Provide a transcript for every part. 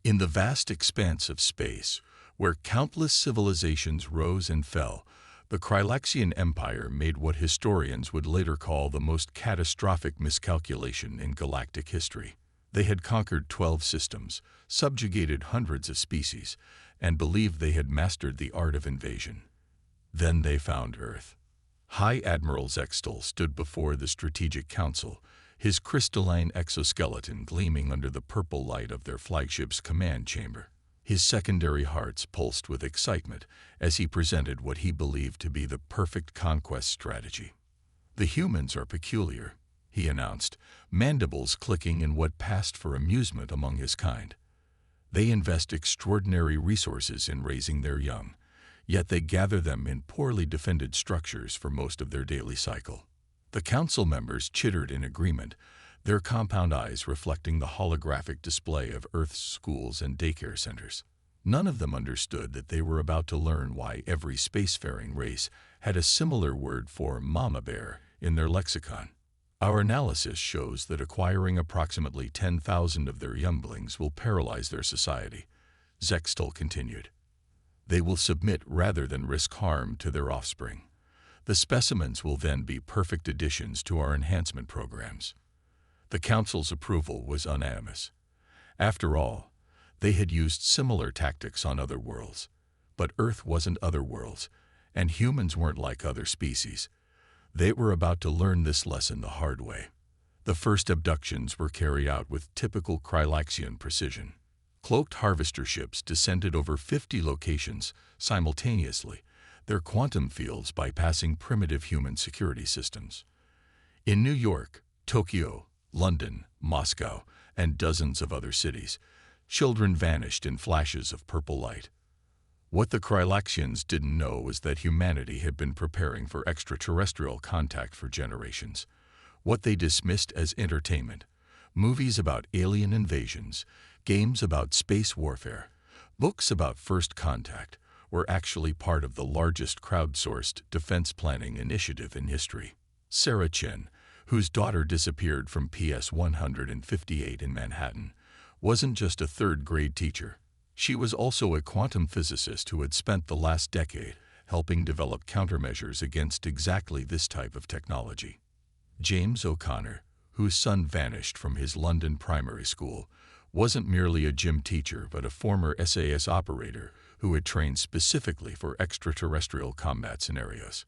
In the vast expanse of space, where countless civilizations rose and fell, the Krylaxian Empire made what historians would later call the most catastrophic miscalculation in galactic history. They had conquered 12 systems, subjugated hundreds of species, and believed they had mastered the art of invasion. Then they found Earth. High Admiral Zextal stood before the Strategic Council, his crystalline exoskeleton gleaming under the purple light of their flagship's command chamber. His secondary hearts pulsed with excitement as he presented what he believed to be the perfect conquest strategy. "The humans are peculiar," he announced, mandibles clicking in what passed for amusement among his kind. "They invest extraordinary resources in raising their young, yet they gather them in poorly defended structures for most of their daily cycle." The council members chittered in agreement, their compound eyes reflecting the holographic display of Earth's schools and daycare centers. None of them understood that they were about to learn why every spacefaring race had a similar word for mama bear in their lexicon. "Our analysis shows that acquiring approximately 10,000 of their younglings will paralyze their society," Zextal continued. "They will submit rather than risk harm to their offspring. The specimens will then be perfect additions to our enhancement programs." The council's approval was unanimous. After all, they had used similar tactics on other worlds. But Earth wasn't other worlds, and humans weren't like other species. They were about to learn this lesson the hard way. The first abductions were carried out with typical Krylaxian precision. Cloaked harvester ships descended over 50 locations simultaneously, their quantum fields bypassing primitive human security systems. In New York, Tokyo, London, Moscow, and dozens of other cities, children vanished in flashes of purple light. What the Krylaxians didn't know was that humanity had been preparing for extraterrestrial contact for generations. What they dismissed as entertainment, movies about alien invasions, games about space warfare, books about first contact, were actually part of the largest crowdsourced defense planning initiative in history. Sarah Chen, whose daughter disappeared from PS 158 in Manhattan, wasn't just a third-grade teacher. She was also a quantum physicist who had spent the last decade helping develop countermeasures against exactly this type of technology. James O'Connor, whose son vanished from his London primary school, wasn't merely a gym teacher but a former SAS operator who had trained specifically for extraterrestrial combat scenarios.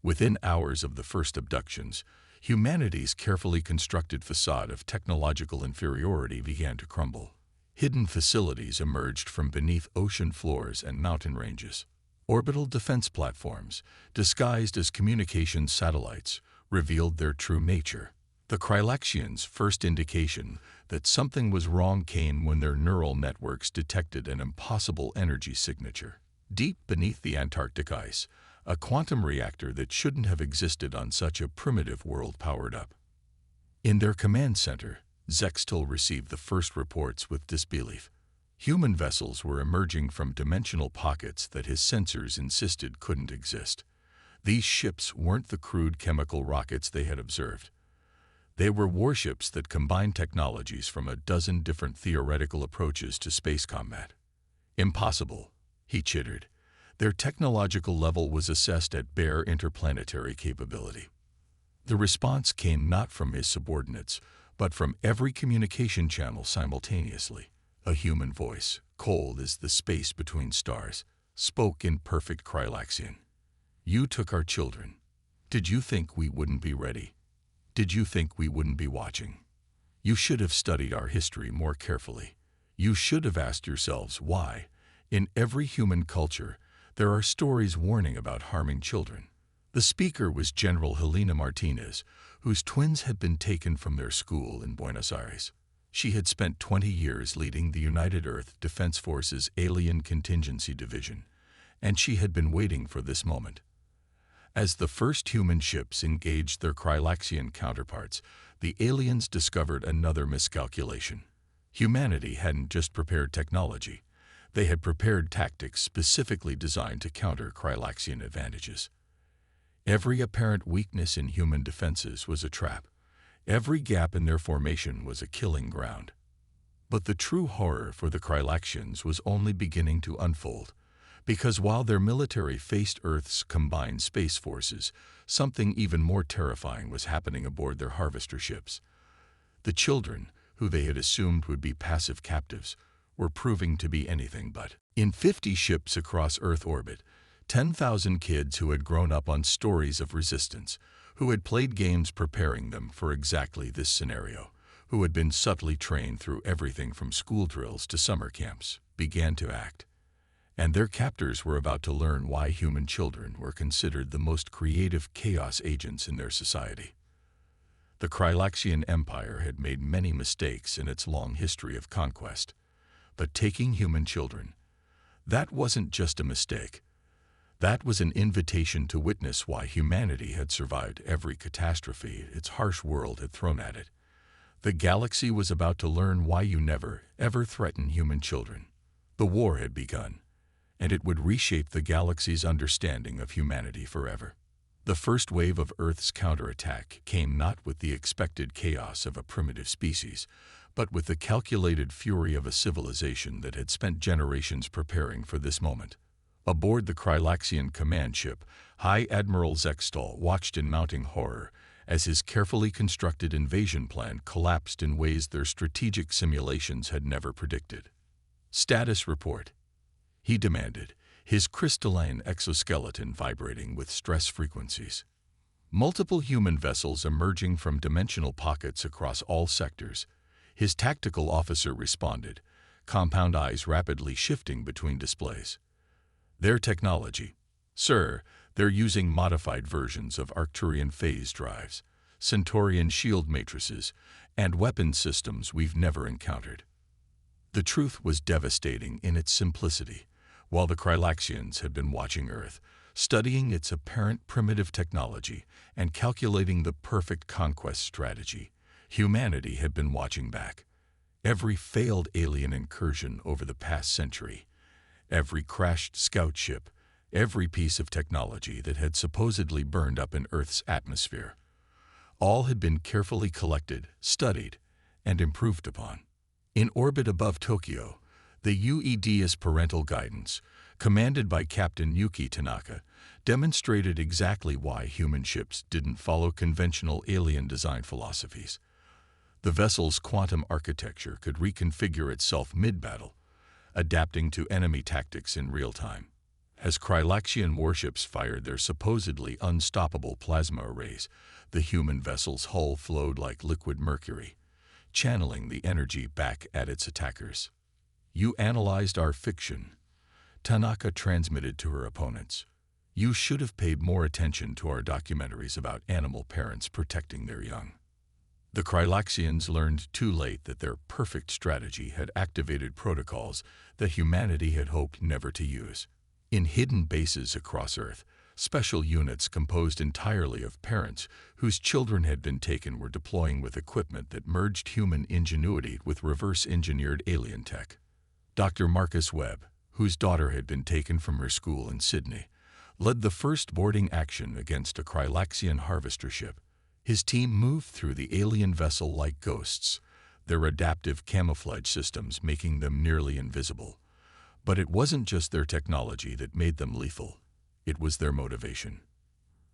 Within hours of the first abductions, humanity's carefully constructed facade of technological inferiority began to crumble. Hidden facilities emerged from beneath ocean floors and mountain ranges. Orbital defense platforms, disguised as communications satellites, revealed their true nature. The Krylaxians' first indication that something was wrong came when their neural networks detected an impossible energy signature. Deep beneath the Antarctic ice, a quantum reactor that shouldn't have existed on such a primitive world powered up. In their command center, Zextal received the first reports with disbelief. Human vessels were emerging from dimensional pockets that his sensors insisted couldn't exist. These ships weren't the crude chemical rockets they had observed. They were warships that combined technologies from a dozen different theoretical approaches to space combat. "Impossible," he chittered. Their technological level was assessed at bare interplanetary capability. The response came not from his subordinates, but from every communication channel simultaneously. A human voice, cold as the space between stars, spoke in perfect Krylaxian. "You took our children. Did you think we wouldn't be ready? Did you think we wouldn't be watching? You should have studied our history more carefully. You should have asked yourselves why, in every human culture, there are stories warning about harming children." The speaker was General Helena Martinez, whose twins had been taken from their school in Buenos Aires. She had spent 20 years leading the United Earth Defense Force's Alien Contingency Division, and she had been waiting for this moment. As the first human ships engaged their Krylaxian counterparts, the aliens discovered another miscalculation. Humanity hadn't just prepared technology. They had prepared tactics specifically designed to counter Krylaxian advantages. Every apparent weakness in human defenses was a trap. Every gap in their formation was a killing ground. But the true horror for the Krylaxians was only beginning to unfold, because while their military faced Earth's combined space forces, something even more terrifying was happening aboard their harvester ships. The children, who they had assumed would be passive captives, were proving to be anything but. In 50 ships across Earth orbit, 10,000 kids who had grown up on stories of resistance, who had played games preparing them for exactly this scenario, who had been subtly trained through everything from school drills to summer camps, began to act. And their captors were about to learn why human children were considered the most creative chaos agents in their society. The Krylaxian Empire had made many mistakes in its long history of conquest, but taking human children, that wasn't just a mistake. That was an invitation to witness why humanity had survived every catastrophe its harsh world had thrown at it. The galaxy was about to learn why you never, ever threaten human children. The war had begun, and it would reshape the galaxy's understanding of humanity forever. The first wave of Earth's counterattack came not with the expected chaos of a primitive species, but with the calculated fury of a civilization that had spent generations preparing for this moment. Aboard the Krylaxian command ship, High Admiral Zextal watched in mounting horror as his carefully constructed invasion plan collapsed in ways their strategic simulations had never predicted. "Status report," he demanded, his crystalline exoskeleton vibrating with stress frequencies. Multiple human vessels emerging from dimensional pockets across all sectors. His tactical officer responded, compound eyes rapidly shifting between displays. "Their technology. Sir, they're using modified versions of Arcturian phase drives, Centaurian shield matrices, and weapon systems we've never encountered." The truth was devastating in its simplicity. While the Krylaxians had been watching Earth, studying its apparent primitive technology and calculating the perfect conquest strategy, humanity had been watching back. Every failed alien incursion over the past century, every crashed scout ship, every piece of technology that had supposedly burned up in Earth's atmosphere, all had been carefully collected, studied, and improved upon. In orbit above Tokyo, the UED's parental guidance, commanded by Captain Yuki Tanaka, demonstrated exactly why human ships didn't follow conventional alien design philosophies. The vessel's quantum architecture could reconfigure itself mid-battle, adapting to enemy tactics in real time. As Krylaxian warships fired their supposedly unstoppable plasma arrays, the human vessel's hull flowed like liquid mercury, channeling the energy back at its attackers. "You analyzed our fiction," Tanaka transmitted to her opponents. "You should have paid more attention to our documentaries about animal parents protecting their young." The Krylaxians learned too late that their perfect strategy had activated protocols that humanity had hoped never to use. In hidden bases across Earth, special units composed entirely of parents whose children had been taken were deploying with equipment that merged human ingenuity with reverse-engineered alien tech. Dr. Marcus Webb, whose daughter had been taken from her school in Sydney, led the first boarding action against a Krylaxian harvester ship. His team moved through the alien vessel like ghosts, their adaptive camouflage systems making them nearly invisible. But it wasn't just their technology that made them lethal. It was their motivation.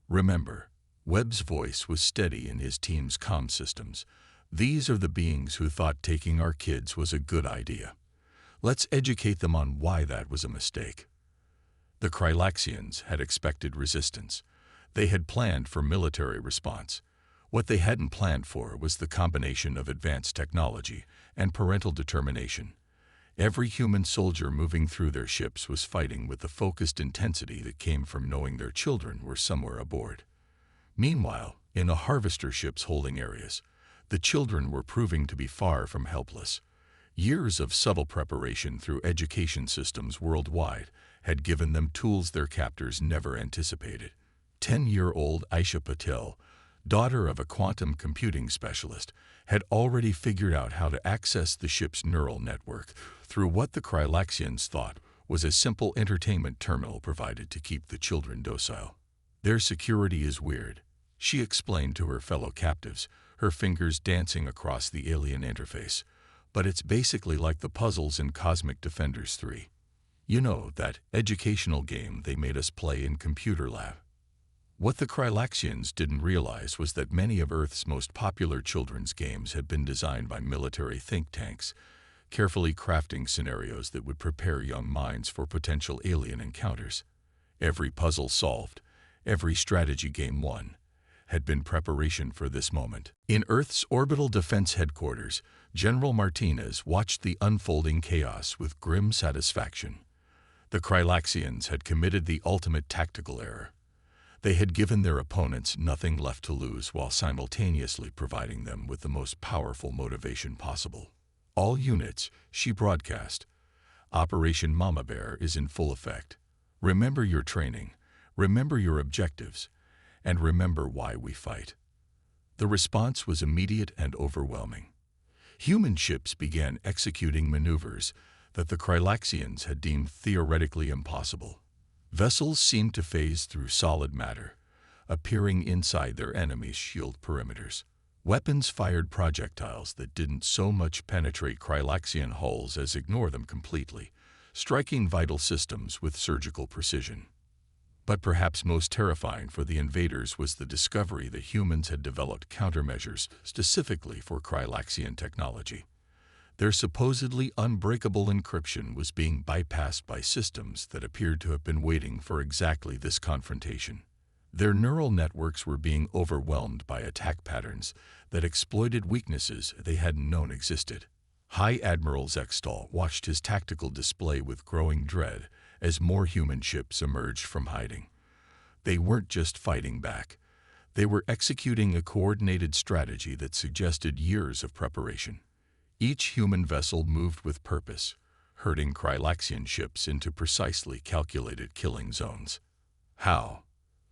"Remember," Webb's voice was steady in his team's comm systems, "these are the beings who thought taking our kids was a good idea. Let's educate them on why that was a mistake." The Krylaxians had expected resistance. They had planned for military response. What they hadn't planned for was the combination of advanced technology and parental determination. Every human soldier moving through their ships was fighting with the focused intensity that came from knowing their children were somewhere aboard. Meanwhile, in the harvester ship's holding areas, the children were proving to be far from helpless. Years of subtle preparation through education systems worldwide had given them tools their captors never anticipated. 10-year-old Aisha Patel, daughter of a quantum computing specialist, had already figured out how to access the ship's neural network through what the Krylaxians thought was a simple entertainment terminal provided to keep the children docile. "Their security is weird," she explained to her fellow captives, her fingers dancing across the alien interface. but it's basically like the puzzles in Cosmic Defenders 3. You know, that educational game they made us play in computer lab. What the Krylaxians didn't realize was that many of Earth's most popular children's games had been designed by military think tanks, carefully crafting scenarios that would prepare young minds for potential alien encounters. Every puzzle solved, every strategy game won, had been preparation for this moment. In Earth's orbital defense headquarters, General Martinez watched the unfolding chaos with grim satisfaction. The Krylaxians had committed the ultimate tactical error. They had given their opponents nothing left to lose while simultaneously providing them with the most powerful motivation possible. All units, she broadcast. Operation Mama Bear is in full effect. Remember your training, remember your objectives, and remember why we fight. The response was immediate and overwhelming. Human ships began executing maneuvers that the Krylaxians had deemed theoretically impossible. Vessels seemed to phase through solid matter, appearing inside their enemies' shield perimeters. Weapons fired projectiles that didn't so much penetrate Krylaxian hulls as ignore them completely, striking vital systems with surgical precision. But perhaps most terrifying for the invaders was the discovery that humans had developed countermeasures specifically for Krylaxian technology. Their supposedly unbreakable encryption was being bypassed by systems that appeared to have been waiting for exactly this confrontation. Their neural networks were being overwhelmed by attack patterns that exploited weaknesses they hadn't known existed. High Admiral Zextal watched his tactical display with growing dread as more human ships emerged from hiding. They weren't just fighting back. They were executing a coordinated strategy that suggested years of preparation. Each human vessel moved with purpose, herding Krylaxian ships into precisely calculated killing zones. How?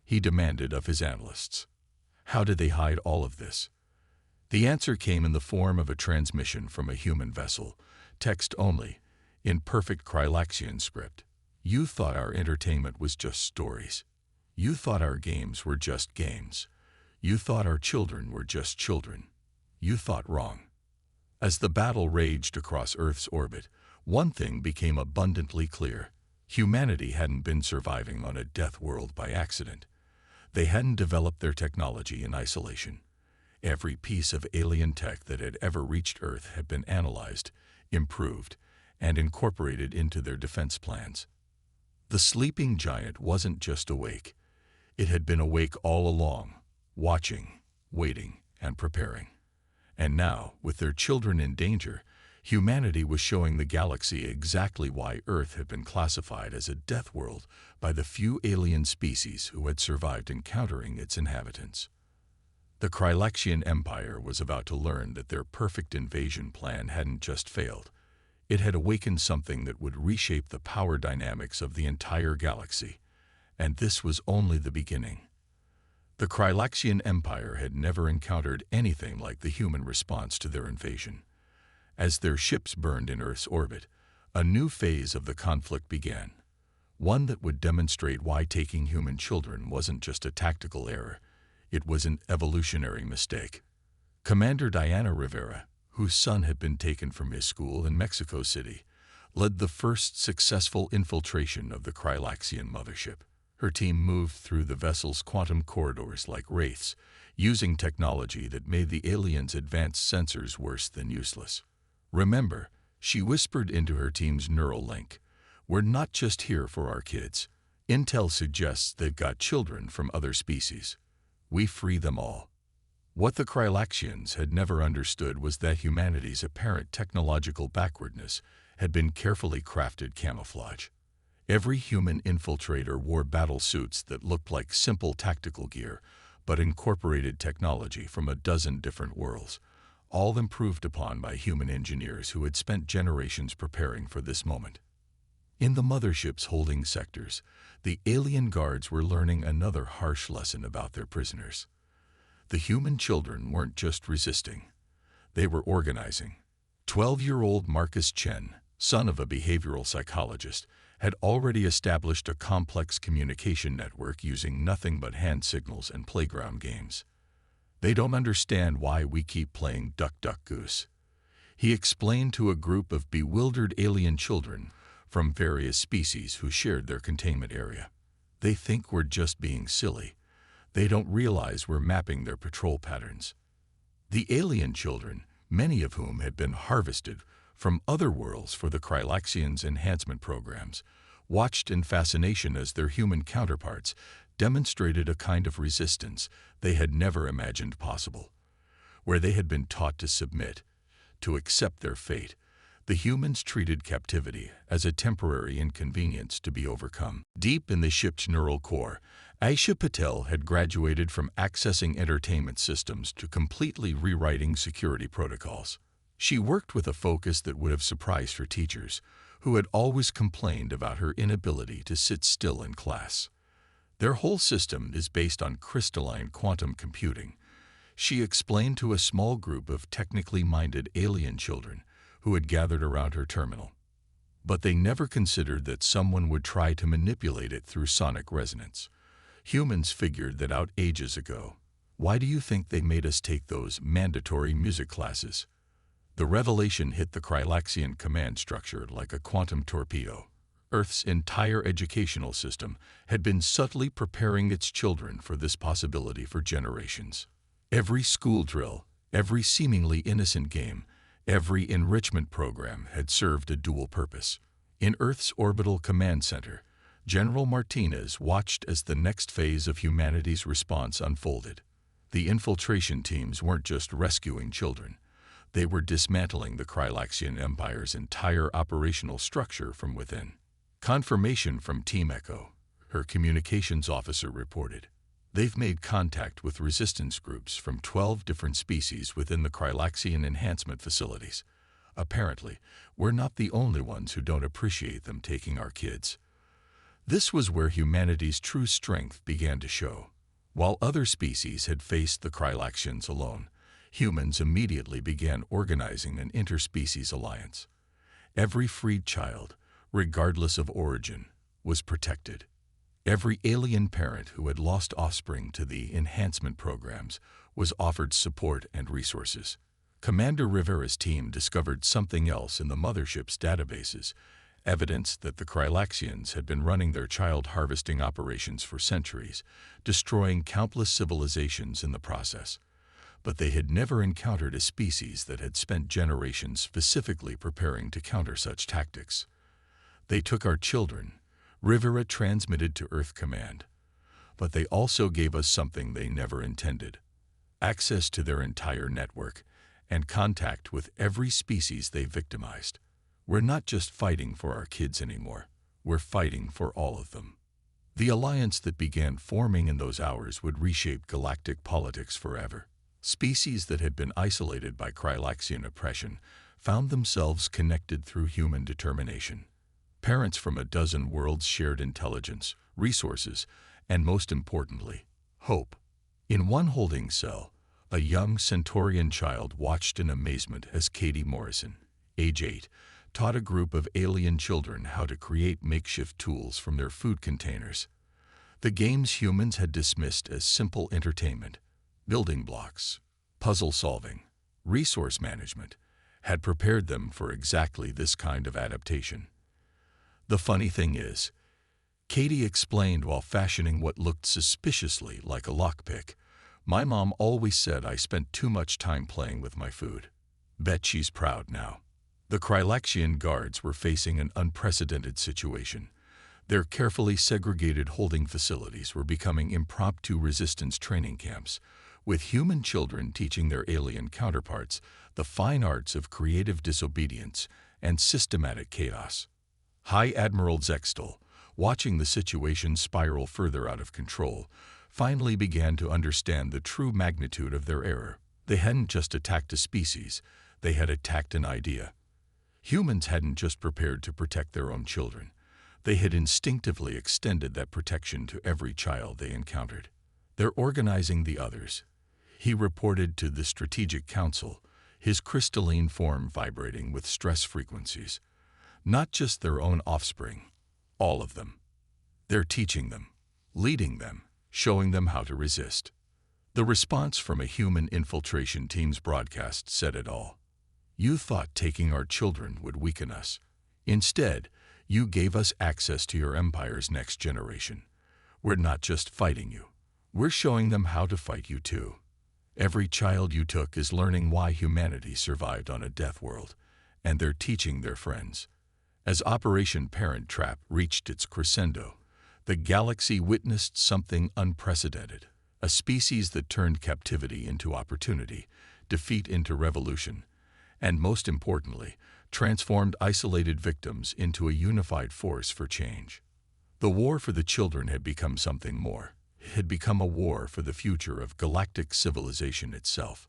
He demanded of his analysts. How did they hide all of this? The answer came in the form of a transmission from a human vessel, text only, in perfect Krylaxian script. You thought our entertainment was just stories. You thought our games were just games. You thought our children were just children. You thought wrong. As the battle raged across Earth's orbit, one thing became abundantly clear. Humanity hadn't been surviving on a death world by accident. They hadn't developed their technology in isolation. Every piece of alien tech that had ever reached Earth had been analyzed, improved, and incorporated into their defense plans. The sleeping giant wasn't just awake. It had been awake all along, watching, waiting, and preparing. And now, with their children in danger, humanity was showing the galaxy exactly why Earth had been classified as a death world by the few alien species who had survived encountering its inhabitants. The Krylaxian Empire was about to learn that their perfect invasion plan hadn't just failed. It had awakened something that would reshape the power dynamics of the entire galaxy. And this was only the beginning. The Krylaxian Empire had never encountered anything like the human response to their invasion. As their ships burned in Earth's orbit, a new phase of the conflict began. One that would demonstrate why taking human children wasn't just a tactical error. It was an evolutionary mistake. Commander Diana Rivera, whose son had been taken from his school in Mexico City, led the first successful infiltration of the Krylaxian mothership. Her team moved through the vessel's quantum corridors like wraiths, using technology that made the aliens' advanced sensors worse than useless. Remember, she whispered into her team's neural link, we're not just here for our kids. Intel suggests they've got children from other species. We free them all. What the Krylaxians had never understood was that humanity's apparent technological backwardness had been carefully crafted camouflage. Every human infiltrator wore battle suits that looked like simple tactical gear, but incorporated technology from a dozen different worlds, all improved upon by human engineers who had spent generations preparing for this moment. In the mothership's holding sectors, the alien guards were learning another harsh lesson about their prisoners. The human children weren't just resisting. They were organizing. 12-year-old Marcus Chen, son of a behavioral psychologist, had already established a complex communication network using nothing but hand signals and playground games. They don't understand why we keep playing duck, duck, goose. He explained to a group of bewildered alien children from various species who shared their containment area. They think we're just being silly. They don't realize we're mapping their patrol patterns. The alien children, many of whom had been harvested from other worlds for the Krylaxians' enhancement programs, watched in fascination as their human counterparts demonstrated a kind of resistance they had never imagined possible. Where they had been taught to submit, to accept their fate, the humans treated captivity as a temporary inconvenience to be overcome. Deep in the ship's neural core, Aisha Patel had graduated from accessing entertainment systems to completely rewriting security protocols. She worked with a focus that would have surprised her teachers, who had always complained about her inability to sit still in class. Their whole system is based on crystalline quantum computing. She explained to a small group of technically minded alien children who had gathered around her terminal. But they never considered that someone would try to manipulate it through sonic resonance. Humans figured that out ages ago. Why do you think they made us take those mandatory music classes? The revelation hit the Krylaxian command structure like a quantum torpedo. Earth's entire educational system had been subtly preparing its children for this possibility for generations. Every school drill, every seemingly innocent game, every enrichment program had served a dual purpose. In Earth's orbital command center, General Martinez watched as the next phase of humanity's response unfolded. The infiltration teams weren't just rescuing children. They were dismantling the Krylaxian Empire's entire operational structure from within. Confirmation from Team Echo, her communications officer reported. They've made contact with resistance groups from 12 different species within the Krylaxian enhancement facilities. Apparently, we're not the only ones who don't appreciate them taking our kids. This was where humanity's true strength began to show. While other species had faced the Krylaxians alone, humans immediately began organizing an interspecies alliance. Every freed child, regardless of origin, was protected. Every alien parent who had lost offspring to the enhancement programs was offered support and resources. Commander Rivera's team discovered something else in the mothership's databases, evidence that the Krylaxians had been running their child harvesting operations for centuries, destroying countless civilizations in the process. But they had never encountered a species that had spent generations specifically preparing to counter such tactics. They took our children, Rivera transmitted to Earth Command, but they also gave us something they never intended: access to their entire network and contact with every species they victimized. We're not just fighting for our kids anymore, we're fighting for all of them. The alliance that began forming in those hours would reshape galactic politics forever. Species that had been isolated by Krylaxian oppression found themselves connected through human determination. Parents from a dozen worlds shared intelligence, resources, and most importantly, hope. In one holding cell, a young Centaurian child watched in amazement as Katie Morrison, age 8, taught a group of alien children how to create makeshift tools from their food containers. The games humans had dismissed as simple entertainment, building blocks, puzzle solving, resource management, had prepared them for exactly this kind of adaptation. The funny thing is, Katie explained while fashioning what looked suspiciously like a lockpick, "My mom always said I spent too much time playing with my food. Bet she's proud now." The Krylaxian guards were facing an unprecedented situation. Their carefully segregated holding facilities were becoming impromptu resistance training camps, with human children teaching their alien counterparts the fine arts of creative disobedience and systematic chaos. High Admiral Zextel, watching the situation spiral further out of control, finally began to understand the true magnitude of their error. They hadn't just attacked a species, they had attacked an idea. Humans hadn't just prepared to protect their own children. They had instinctively extended that protection to every child they encountered. "They're organizing the others," he reported to the Strategic Council, his crystalline form vibrating with stress frequencies. "Not just their own offspring, all of them. They're teaching them, leading them, showing them how to resist." The response from a human infiltration team's broadcast said it all. You thought taking our children would weaken us. Instead, you gave us access to your empire's next generation. We're not just fighting you. We're showing them how to fight you too. Every child you took is learning why humanity survived on a death world, and they're teaching their friends. As Operation Parent Trap reached its crescendo, the galaxy witnessed something unprecedented, a species that turned captivity into opportunity, defeat into revolution, and most importantly, transformed isolated victims into a unified force for change. The war for the children had become something more. It had become a war for the future of galactic civilization itself,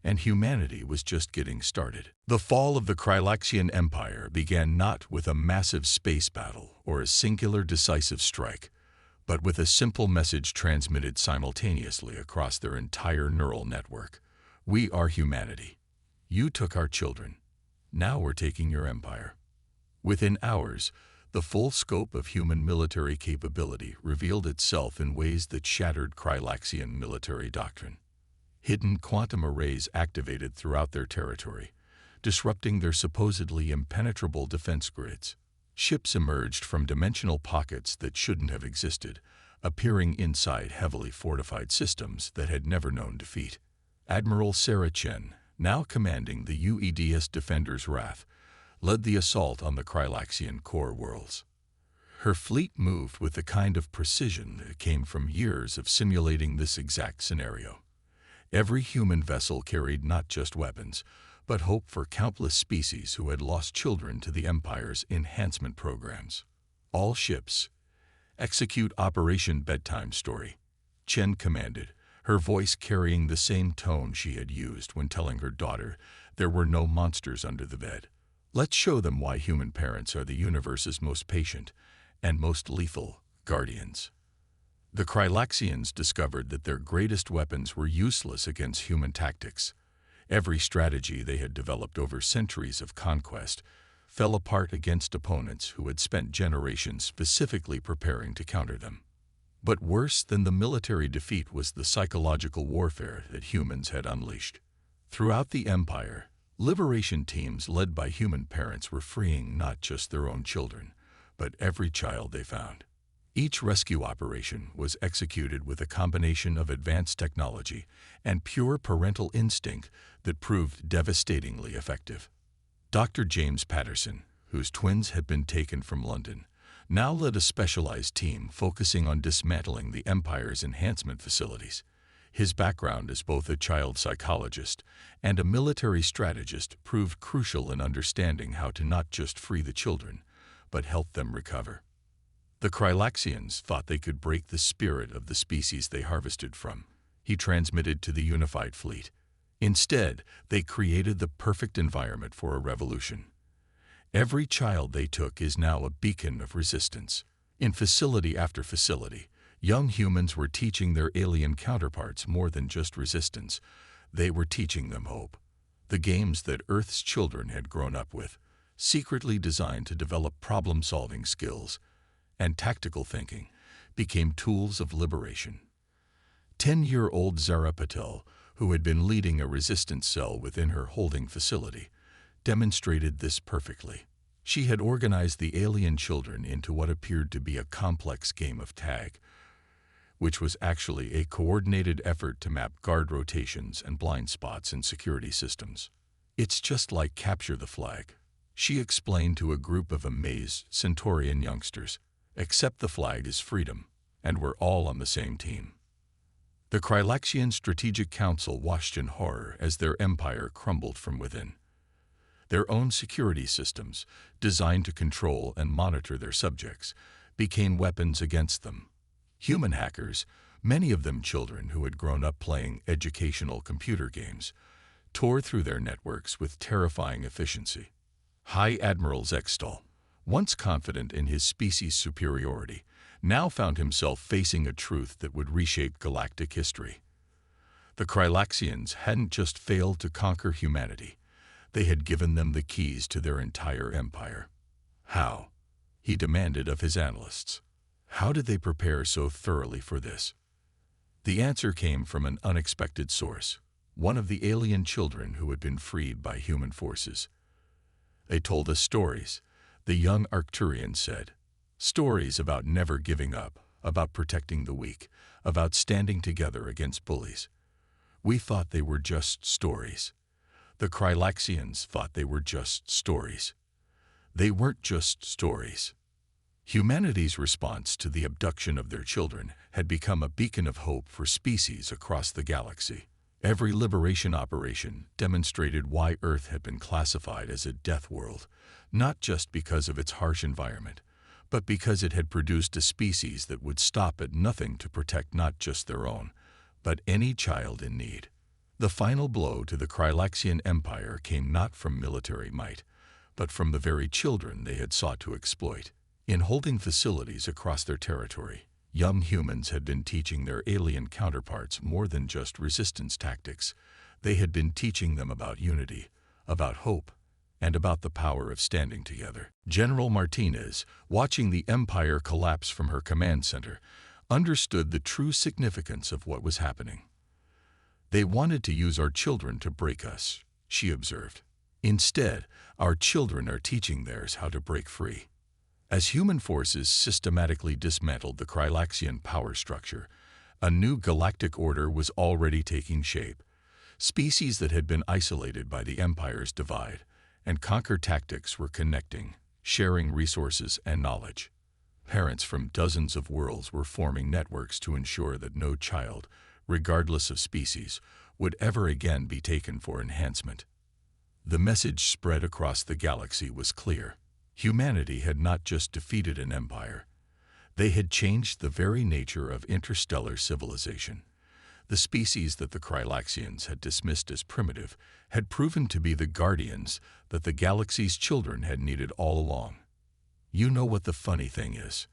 and humanity was just getting started. The fall of the Krylaxian Empire began not with a massive space battle or a singular decisive strike, but with a simple message transmitted simultaneously across their entire neural network. We are humanity. You took our children. Now we're taking your empire. Within hours, the full scope of human military capability revealed itself in ways that shattered Krylaxian military doctrine. Hidden quantum arrays activated throughout their territory, disrupting their supposedly impenetrable defense grids. Ships emerged from dimensional pockets that shouldn't have existed, appearing inside heavily fortified systems that had never known defeat. Admiral Sarah Chen, now commanding the UEDS Defender's Wrath, led the assault on the Krylaxian core worlds. Her fleet moved with the kind of precision that came from years of simulating this exact scenario. Every human vessel carried not just weapons, but hope for countless species who had lost children to the Empire's enhancement programs. All ships, execute Operation Bedtime Story, Chen commanded, her voice carrying the same tone she had used when telling her daughter there were no monsters under the bed. Let's show them why human parents are the universe's most patient and most lethal guardians. The Krylaxians discovered that their greatest weapons were useless against human tactics. Every strategy they had developed over centuries of conquest fell apart against opponents who had spent generations specifically preparing to counter them. But worse than the military defeat was the psychological warfare that humans had unleashed. Throughout the Empire, liberation teams led by human parents were freeing not just their own children, but every child they found. Each rescue operation was executed with a combination of advanced technology and pure parental instinct that proved devastatingly effective. Dr. James Patterson, whose twins had been taken from London, now led a specialized team focusing on dismantling the Empire's enhancement facilities. His background as both a child psychologist and a military strategist proved crucial in understanding how to not just free the children, but help them recover. The Krylaxians thought they could break the spirit of the species they harvested from. He transmitted to the unified fleet. Instead, they created the perfect environment for a revolution. Every child they took is now a beacon of resistance. In facility after facility, young humans were teaching their alien counterparts more than just resistance. They were teaching them hope. The games that Earth's children had grown up with, secretly designed to develop problem-solving skills and tactical thinking, became tools of liberation. 10-year-old Zara Patel, who had been leading a resistance cell within her holding facility, demonstrated this perfectly. She had organized the alien children into what appeared to be a complex game of tag, which was actually a coordinated effort to map guard rotations and blind spots in security systems. It's just like capture the flag, she explained to a group of amazed Centaurian youngsters. Accept the flag is freedom, and we're all on the same team. The Krylaxian Strategic Council watched in horror as their empire crumbled from within. Their own security systems, designed to control and monitor their subjects, became weapons against them. Human hackers, many of them children who had grown up playing educational computer games, tore through their networks with terrifying efficiency. High Admiral Zextal, once confident in his species' superiority, now found himself facing a truth that would reshape galactic history. The Krylaxians hadn't just failed to conquer humanity, they had given them the keys to their entire empire. How? He demanded of his analysts. How did they prepare so thoroughly for this? The answer came from an unexpected source. one of the alien children who had been freed by human forces. "They told us stories," the young Arcturian said. "Stories about never giving up, about protecting the weak, about standing together against bullies. We thought they were just stories. The Krylaxians thought they were just stories. They weren't just stories." Humanity's response to the abduction of their children had become a beacon of hope for species across the galaxy. Every liberation operation demonstrated why Earth had been classified as a death world, not just because of its harsh environment, but because it had produced a species that would stop at nothing to protect not just their own, but any child in need. The final blow to the Krylaxian Empire came not from military might, but from the very children they had sought to exploit. In holding facilities across their territory, young humans had been teaching their alien counterparts more than just resistance tactics. They had been teaching them about unity, about hope, and about the power of standing together. General Martinez, watching the Empire collapse from her command center, understood the true significance of what was happening. "They wanted to use our children to break us," she observed. "Instead, our children are teaching theirs how to break free." As human forces systematically dismantled the Krylaxian power structure, a new galactic order was already taking shape. Species that had been isolated by the Empire's divide and conquer tactics were connecting, sharing resources and knowledge. Parents from dozens of worlds were forming networks to ensure that no child, regardless of species, would ever again be taken for enhancement. The message spread across the galaxy was clear. Humanity had not just defeated an empire. They had changed the very nature of interstellar civilization. The species that the Krylaxians had dismissed as primitive had proven to be the guardians that the galaxy's children had needed all along. "You know what the funny thing is?"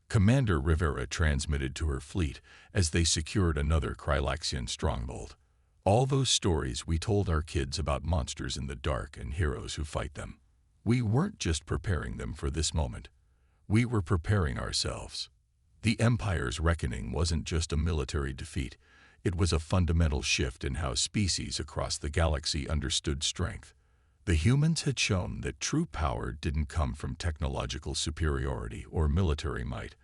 Commander Rivera transmitted to her fleet as they secured another Krylaxian stronghold. "All those stories we told our kids about monsters in the dark and heroes who fight them. We weren't just preparing them for this moment. We were preparing ourselves." The Empire's reckoning wasn't just a military defeat. It was a fundamental shift in how species across the galaxy understood strength. The humans had shown that true power didn't come from technological superiority or military might,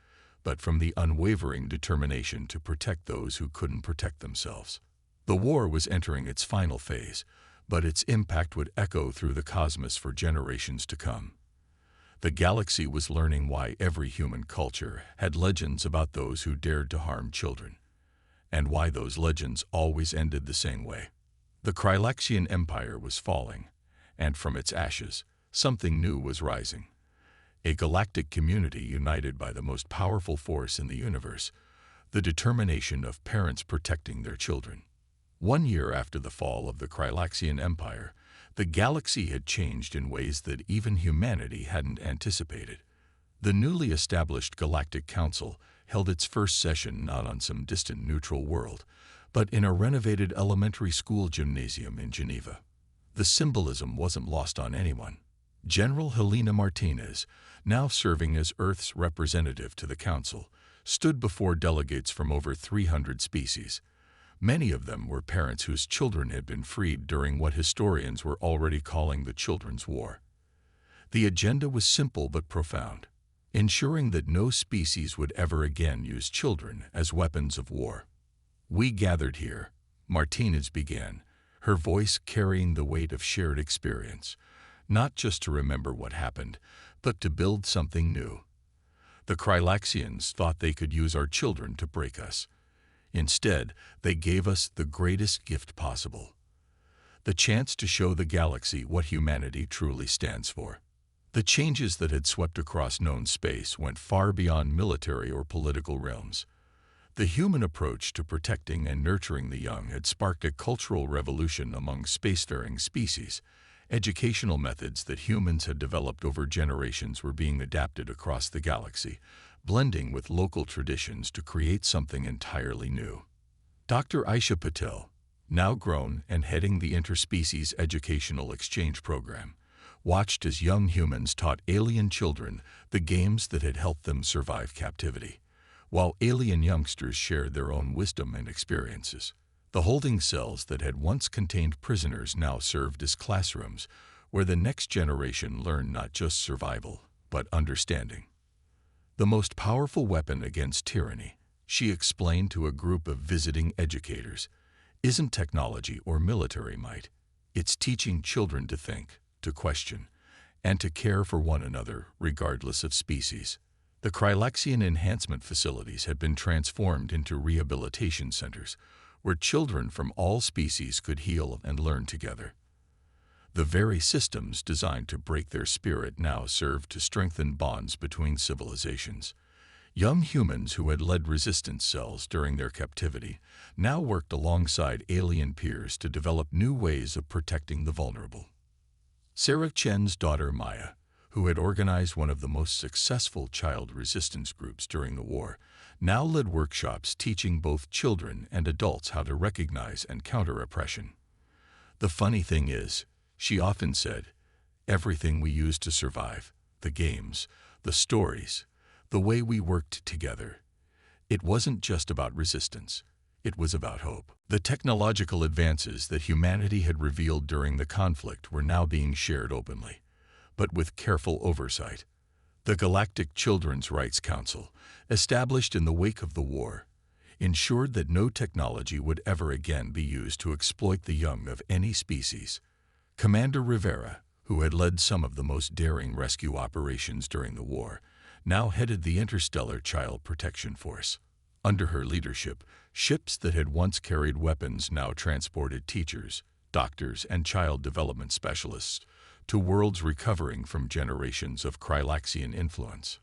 but from the unwavering determination to protect those who couldn't protect themselves. The war was entering its final phase, but its impact would echo through the cosmos for generations to come. The galaxy was learning why every human culture had legends about those who dared to harm children, and why those legends always ended the same way. The Krylaxian Empire was falling, and from its ashes, something new was rising. A galactic community united by the most powerful force in the universe, the determination of parents protecting their children. 1 year after the fall of the Krylaxian Empire, the galaxy had changed in ways that even humanity hadn't anticipated. The newly established Galactic Council held its first session not on some distant neutral world, but in a renovated elementary school gymnasium in Geneva. The symbolism wasn't lost on anyone. General Helena Martinez, now serving as Earth's representative to the Council, stood before delegates from over 300 species. Many of them were parents whose children had been freed during what historians were already calling the Children's War. The agenda was simple but profound, ensuring that no species would ever again use children as weapons of war. "We gathered here," Martinez began, her voice carrying the weight of shared experience, "not just to remember what happened, but to build something new. The Krylaxians thought they could use our children to break us. Instead, they gave us the greatest gift possible: the chance to show the galaxy what humanity truly stands for." The changes that had swept across known space went far beyond military or political realms. The human approach to protecting and nurturing the young had sparked a cultural revolution among spacefaring species. Educational methods that humans had developed over generations were being adapted across the galaxy, blending with local traditions to create something entirely new. Dr. Aisha Patel, now grown and heading the Interspecies Educational Exchange Program, watched as young humans taught alien children the games that had helped them survive captivity, while alien youngsters shared their own wisdom and experiences. The holding cells that had once contained prisoners now served as classrooms where the next generation learned not just survival, but understanding. The most powerful weapon against tyranny, she explained to a group of visiting educators, isn't technology or military might. It's teaching children to think, to question, and to care for one another regardless of species. The Krylexian enhancement facilities had been transformed into rehabilitation centers where children from all species could heal and learn together. The very systems designed to break their spirit now served to strengthen bonds between civilizations. Young humans who had led resistance cells during their captivity now worked alongside alien peers to develop new ways of protecting the vulnerable. Sarah Chen's daughter Maya, who had organized one of the most successful child resistance groups during the war, now led workshops teaching both children and adults how to recognize and counter oppression. The funny thing is, she often said, everything we used to survive, the games, the stories, the way we worked together, it wasn't just about resistance, it was about hope. The technological advances that humanity had revealed during the conflict were now being shared openly, but with careful oversight. The Galactic Children's Rights Council, established in the wake of the war, ensured that no technology would ever again be used to exploit the young of any species. Commander Rivera, who had led some of the most daring rescue operations during the war, now headed the Interstellar Child Protection Force. Under her leadership, ships that had once carried weapons now transported teachers, doctors, and child development specialists to worlds recovering from generations of Krylexian influence.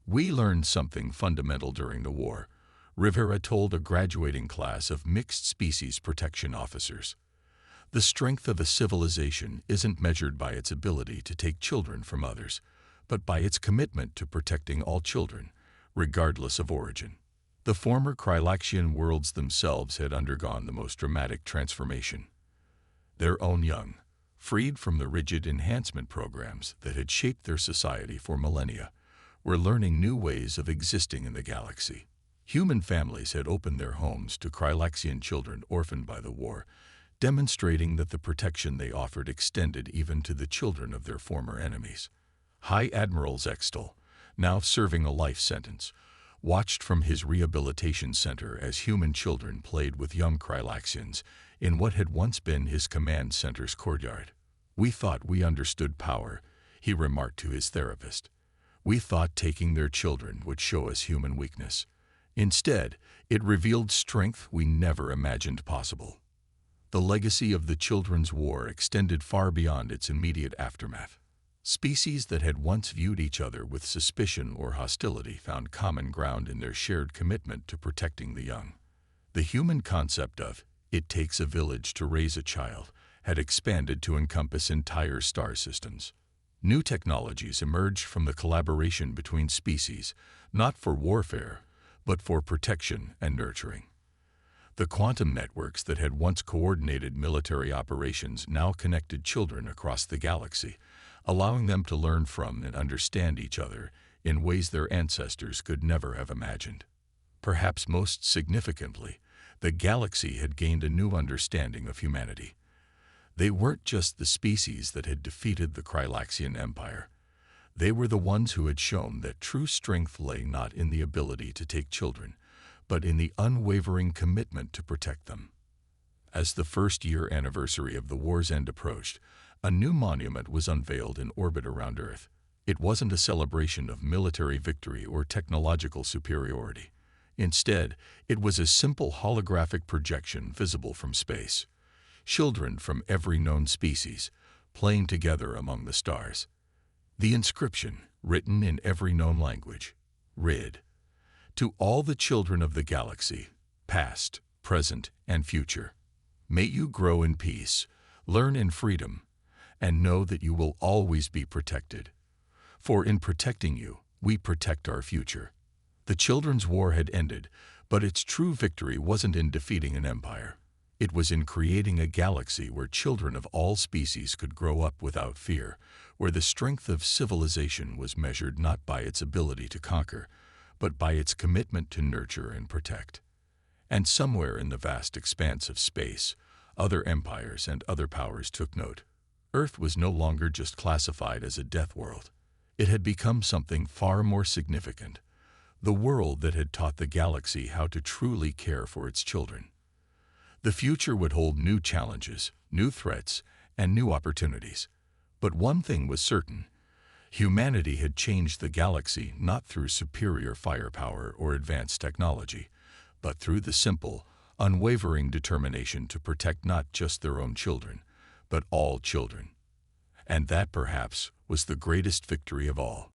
We learned something fundamental during the war, Rivera told a graduating class of mixed species protection officers. The strength of a civilization isn't measured by its ability to take children from others, but by its commitment to protecting all children, regardless of origin. The former Krylexian worlds themselves had undergone the most dramatic transformation. Their own young, freed from the rigid enhancement programs that had shaped their society for millennia, were learning new ways of existing in the galaxy. Human families had opened their homes to Krylexian children orphaned by the war, demonstrating that the protection they offered extended even to the children of their former enemies. High Admiral Zextal, now serving a life sentence, watched from his rehabilitation center as human children played with young Krylexians in what had once been his command center's courtyard. "We thought we understood power," he remarked to his therapist. "We thought taking their children would show us human weakness. Instead, it revealed strength we never imagined possible." The legacy of the Children's War extended far beyond its immediate aftermath. Species that had once viewed each other with suspicion or hostility found common ground in their shared commitment to protecting the young. The human concept of "it takes a village to raise a child" had expanded to encompass entire star systems. New technologies emerged from the collaboration between species, not for warfare, but for protection and nurturing. The quantum networks that had once coordinated military operations now connected children across the galaxy, allowing them to learn from and understand each other in ways their ancestors could never have imagined. Perhaps most significantly, the galaxy had gained a new understanding of humanity. They weren't just the species that had defeated the Krylexian Empire. They were the ones who had shown that true strength lay not in the ability to take children, but in the unwavering commitment to protect them. As the first-year anniversary of the war's end approached, a new monument was unveiled in orbit around Earth. It wasn't a celebration of military victory or technological superiority. Instead, it was a simple holographic projection visible from space. Children from every known species, playing together among the stars. The inscription, written in every known language, read, "To all the children of the galaxy, past, present, and future, may you grow in peace, learn in freedom, and know that you will always be protected. For in protecting you, we protect our future." The Children's War had ended, but its true victory wasn't in defeating an empire. It was in creating a galaxy where children of all species could grow up without fear, where the strength of civilization was measured not by its ability to conquer, but by its commitment to nurture and protect. And somewhere in the vast expanse of space, other empires and other powers took note. Earth was no longer just classified as a death world. It had become something far more significant, the world that had taught the galaxy how to truly care for its children. The future would hold new challenges, new threats, and new opportunities. But one thing was certain: humanity had changed the galaxy not through superior firepower or advanced technology, but through the simple, unwavering determination to protect not just their own children, but all children. And that perhaps was the greatest victory of all.